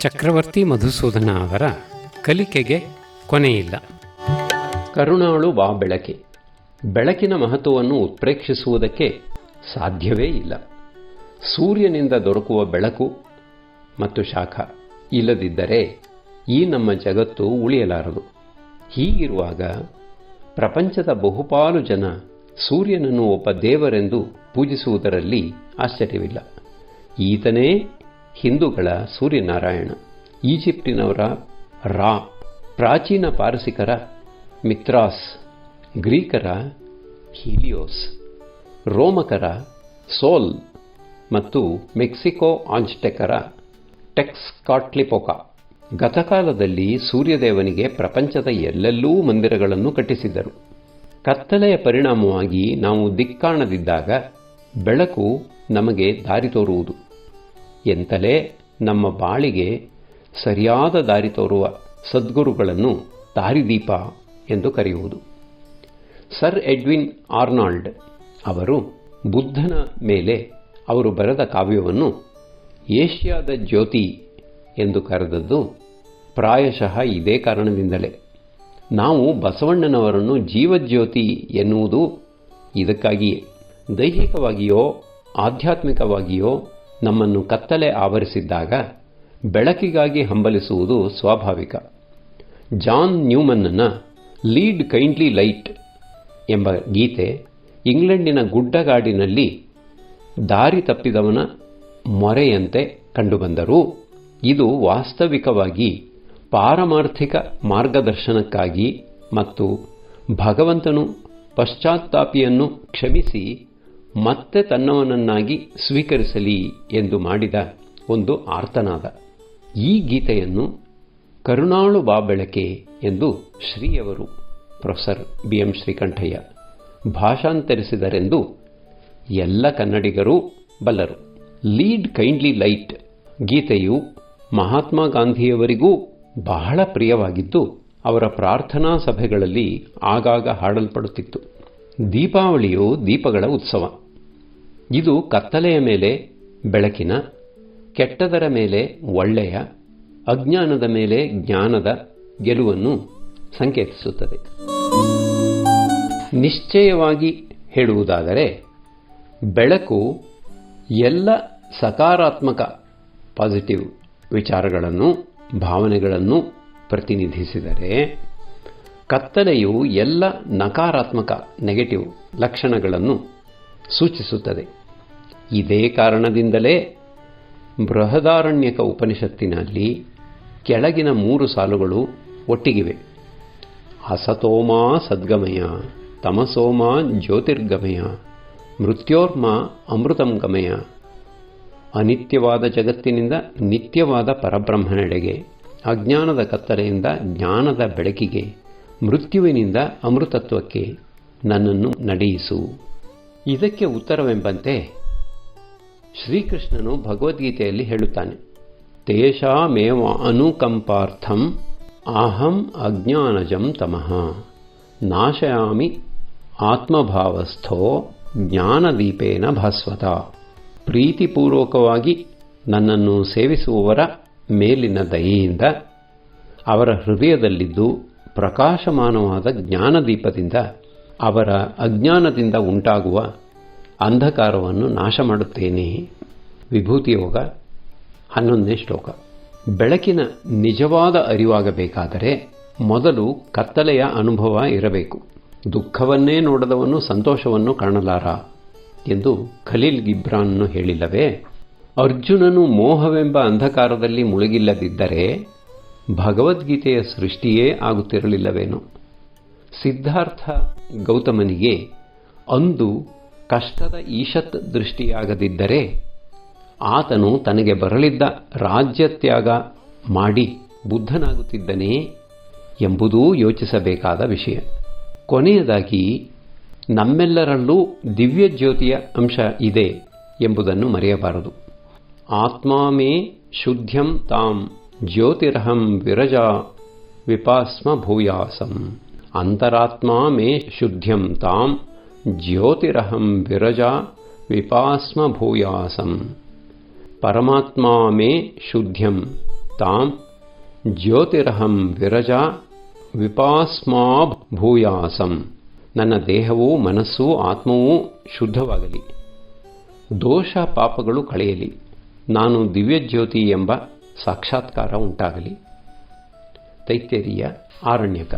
ಚಕ್ರವರ್ತಿ ಮಧುಸೂದನ ಅವರ ಕಲಿಕೆಗೆ ಕೊನೆಯಿಲ್ಲ. ಕರುಣಾಳು ಬಾ ಬೆಳಕೆ. ಬೆಳಕಿನ ಮಹತ್ವವನ್ನು ಉತ್ಪ್ರೇಕ್ಷಿಸುವುದಕ್ಕೆ ಸಾಧ್ಯವೇ ಇಲ್ಲ. ಸೂರ್ಯನಿಂದ ದೊರಕುವ ಬೆಳಕು ಮತ್ತು ಶಾಖ ಇಲ್ಲದಿದ್ದರೆ ಈ ನಮ್ಮ ಜಗತ್ತು ಉಳಿಯಲಾರದು. ಹೀಗಿರುವಾಗ ಪ್ರಪಂಚದ ಬಹುಪಾಲು ಜನ ಸೂರ್ಯನನ್ನು ಒಬ್ಬ ದೇವರೆಂದು ಪೂಜಿಸುವುದರಲ್ಲಿ ಆಶ್ಚರ್ಯವಿಲ್ಲ. ಈತನೇ ಹಿಂದೂಗಳ ಸೂರ್ಯನಾರಾಯಣ, ಈಜಿಪ್ಟಿನವರ ರಾ, ಪ್ರಾಚೀನ ಪಾರಸಿಕರ ಮಿತ್ರಾಸ್, ಗ್ರೀಕರ ಹೀಲಿಯೋಸ್, ರೋಮಕರ ಸೋಲ್ ಮತ್ತು ಮೆಕ್ಸಿಕೋ ಆಜ್ಟೆಕರ ಟೆಕ್ಸ್ಕಾಟ್ಲಿಪೊಕಾ. ಗತಕಾಲದಲ್ಲಿ ಸೂರ್ಯದೇವನಿಗೆ ಪ್ರಪಂಚದ ಎಲ್ಲೆಲ್ಲೂ ಮಂದಿರಗಳನ್ನು ಕಟ್ಟಿಸಿದ್ದರು. ಕತ್ತಲೆಯ ಪರಿಣಾಮವಾಗಿ ನಾವು ದಿಕ್ಕಾಣದಿದ್ದಾಗ ಬೆಳಕು ನಮಗೆ ದಾರಿ ತೋರುವುದು. ಎಂತಲೇ ನಮ್ಮ ಬಾಳಿಗೆ ಸರಿಯಾದ ದಾರಿ ತೋರುವ ಸದ್ಗುರುಗಳನ್ನು ದಾರಿದೀಪ ಎಂದು ಕರೆಯುವುದು. ಸರ್ ಎಡ್ವಿನ್ ಆರ್ನಾಲ್ಡ್ ಅವರು ಬುದ್ಧನ ಮೇಲೆ ಅವರು ಬರೆದ ಕಾವ್ಯವನ್ನು ಏಷ್ಯಾದ ಜ್ಯೋತಿ ಎಂದು ಕರೆದದ್ದು ಪ್ರಾಯಶಃ ಇದೇ ಕಾರಣದಿಂದಲೇ. ನಾವು ಬಸವಣ್ಣನವರನ್ನು ಜೀವಜ್ಯೋತಿ ಎನ್ನುವುದು ಇದಕ್ಕಾಗಿಯೇ. ದೈಹಿಕವಾಗಿಯೋ ಆಧ್ಯಾತ್ಮಿಕವಾಗಿಯೋ ನಮ್ಮನ್ನು ಕತ್ತಲೆ ಆವರಿಸಿದ್ದಾಗ ಬೆಳಕಿಗಾಗಿ ಹಂಬಲಿಸುವುದು ಸ್ವಾಭಾವಿಕ. ಜಾನ್ ನ್ಯೂಮನ್ನ ಲೀಡ್ ಕೈಂಡ್ಲಿ ಲೈಟ್ ಎಂಬ ಗೀತೆ ಇಂಗ್ಲೆಂಡಿನ ಗುಡ್ಡಗಾಡಿನಲ್ಲಿ ದಾರಿ ತಪ್ಪಿದವನ ಮೊರೆಯಂತೆ ಕಂಡುಬಂದರೂ ಇದು ವಾಸ್ತವಿಕವಾಗಿ ಪಾರಮಾರ್ಥಿಕ ಮಾರ್ಗದರ್ಶನಕ್ಕಾಗಿ ಮತ್ತು ಭಗವಂತನು ಪಶ್ಚಾತ್ತಾಪಿಯನ್ನು ಕ್ಷಮಿಸಿ ಮತ್ತೆ ತನ್ನವನನ್ನಾಗಿ ಸ್ವೀಕರಿಸಲಿ ಎಂದು ಮಾಡಿದ ಒಂದು ಆರ್ತನಾದ. ಈ ಗೀತೆಯನ್ನು ಕರುಣಾಳು ಬಾ ಬೆಳಕೆ ಎಂದು ಶ್ರೀಯವರು ಪ್ರೊಫೆಸರ್ BM ಶ್ರೀಕಂಠಯ್ಯ ಭಾಷಾಂತರಿಸಿದರೆಂದು ಎಲ್ಲ ಕನ್ನಡಿಗರೂ ಬಲ್ಲರು. ಲೀಡ್ ಕೈಂಡ್ಲಿ ಲೈಟ್ ಗೀತೆಯು ಮಹಾತ್ಮ ಗಾಂಧಿಯವರಿಗೂ ಬಹಳ ಪ್ರಿಯವಾಗಿದ್ದು ಅವರ ಪ್ರಾರ್ಥನಾ ಸಭೆಗಳಲ್ಲಿ ಆಗಾಗ ಹಾಡಲ್ಪಡುತ್ತಿತ್ತು. ದೀಪಾವಳಿಯು ದೀಪಗಳ ಉತ್ಸವ. ಇದು ಕತ್ತಲೆಯ ಮೇಲೆ ಬೆಳಕಿನ, ಕೆಟ್ಟದರ ಮೇಲೆ ಒಳ್ಳೆಯ, ಅಜ್ಞಾನದ ಮೇಲೆ ಜ್ಞಾನದ ಗೆಲುವನ್ನು ಸಂಕೇತಿಸುತ್ತದೆ. ನಿಶ್ಚಯವಾಗಿ ಹೇಳುವುದಾದರೆ ಬೆಳಕು ಎಲ್ಲ ಸಕಾರಾತ್ಮಕ ಪಾಸಿಟಿವ್ ವಿಚಾರಗಳನ್ನು, ಭಾವನೆಗಳನ್ನು ಪ್ರತಿನಿಧಿಸಿದರೆ ಕತ್ತಲೆಯು ಎಲ್ಲ ನಕಾರಾತ್ಮಕ ನೆಗೆಟಿವ್ ಲಕ್ಷಣಗಳನ್ನು ಸೂಚಿಸುತ್ತದೆ. ಇದೇ ಕಾರಣದಿಂದಲೇ ಬೃಹದಾರಣ್ಯಕ ಉಪನಿಷತ್ತಿನಲ್ಲಿ ಕೆಳಗಿನ 3 ಸಾಲುಗಳು ಒಟ್ಟಿಗಿವೆ. ಅಸತೋಮಾ ಸದ್ಗಮಯ, ತಮಸೋಮಾ ಜ್ಯೋತಿರ್ಗಮಯ, ಮೃತ್ಯೋರ್ಮಾ ಅಮೃತಂ ಗಮಯ. ಅನಿತ್ಯವಾದ ಜಗತ್ತಿನಿಂದ ನಿತ್ಯವಾದ ಪರಬ್ರಹ್ಮನೆಡೆಗೆ, ಅಜ್ಞಾನದ ಕತ್ತಲೆಯಿಂದ ಜ್ಞಾನದ ಬೆಳಕಿಗೆ, ಮೃತ್ಯುವಿನಿಂದ ಅಮೃತತ್ವಕ್ಕೆ ನನ್ನನ್ನು ನಡೆಯಿಸು. ಇದಕ್ಕೆ ಉತ್ತರವೆಂಬಂತೆ ಶ್ರೀಕೃಷ್ಣನು ಭಗವದ್ಗೀತೆಯಲ್ಲಿ ಹೇಳುತ್ತಾನೆ, ತೇಷಾಮೇವ ಅನುಕಂಪಾರ್ಥಂ ಅಹಂ ಅಜ್ಞಾನಜಂ ತಮಃ ನಾಶಯಾಮಿ ಆತ್ಮಭಾವಸ್ಥೋ ಜ್ಞಾನದೀಪೇನ ಭಾಸ್ವತ. ಪ್ರೀತಿಪೂರ್ವಕವಾಗಿ ನನ್ನನ್ನು ಸೇವಿಸುವವರ ಮೇಲಿನ ದಯೆಯಿಂದ ಅವರ ಹೃದಯದಲ್ಲಿದ್ದು ಪ್ರಕಾಶಮಾನವಾದ ಜ್ಞಾನದೀಪದಿಂದ ಅವರ ಅಜ್ಞಾನದಿಂದ ಉಂಟಾಗುವ ಅಂಧಕಾರವನ್ನು ನಾಶ ಮಾಡುತ್ತೇನೆ. ವಿಭೂತಿಯೋಗ 11ನೇ ಶ್ಲೋಕ. ಬೆಳಕಿನ ನಿಜವಾದ ಅರಿವಾಗಬೇಕಾದರೆ ಮೊದಲು ಕತ್ತಲೆಯ ಅನುಭವ ಇರಬೇಕು. ದುಃಖವನ್ನೇ ನೋಡದವನು ಸಂತೋಷವನ್ನು ಕಾಣಲಾರ ಎಂದು ಖಲೀಲ್ ಗಿಬ್ರಾನ್ ಹೇಳಿಲ್ಲವೇ? ಅರ್ಜುನನು ಮೋಹವೆಂಬ ಅಂಧಕಾರದಲ್ಲಿ ಮುಳುಗಿಲ್ಲದಿದ್ದರೆ ಭಗವದ್ಗೀತೆಯ ಸೃಷ್ಟಿಯೇ ಆಗುತ್ತಿರಲಿಲ್ಲವೇನೋ? ಸಿದ್ಧಾರ್ಥ ಗೌತಮನಿಗೆ ಅಂದು ಕಷ್ಟದ ಈಶತ್ ದೃಷ್ಟಿಯಾಗದಿದ್ದರೆ ಆತನು ತನಗೆ ಬರಲಿದ್ದ ರಾಜ್ಯತ್ಯಾಗ ಮಾಡಿ ಬುದ್ಧನಾಗುತ್ತಿದ್ದನೇ ಎಂಬುದೂ ಯೋಚಿಸಬೇಕಾದ ವಿಷಯ. ಕೊನೆಯದಾಗಿ ನಮ್ಮೆಲ್ಲರಲ್ಲೂ ದಿವ್ಯ ಜ್ಯೋತಿಯ ಅಂಶ ಇದೆ ಎಂಬುದನ್ನು ಮರೆಯಬಾರದು. ಆತ್ಮಾ ಮೇ ಶುದ್ಧ್ಯಂ ತಾಂ ಜ್ಯೋತಿರಹಂ ವಿರಜಾ ವಿಪಾಸ್ಮ ಭೂಯಾಸಂ. ಅಂತರಾತ್ಮಾ ಮೇ ಶುದ್ಧ್ಯಂ ತಾಂ ಜ್ಯೋತಿರಹಂ ವಿರಜಾ ವಿಪಾಸ್ಮ ಭೂಯಾಸಂ. ಪರಮಾತ್ಮಾ ಮೇ ಶುದ್ಧ್ಯಂ ತಾಂ ಜ್ಯೋತಿರಹಂ ವಿರಜಾ ವಿಪಾಸ್ಮಾ ಭೂಯಾಸಂ. ನನ್ನ ದೇಹವೂ ಮನಸ್ಸೂ ಆತ್ಮವೂ ಶುದ್ಧವಾಗಲಿ, ದೋಷ ಪಾಪಗಳು ಕಳೆಯಲಿ, ನಾನು ದಿವ್ಯಜ್ಯೋತಿ ಎಂಬ ಸಾಕ್ಷಾತ್ಕಾರ ಉಂಟಾಗಲಿ. ತೈತ್ತೇರಿಯ ಆರಣ್ಯಕ.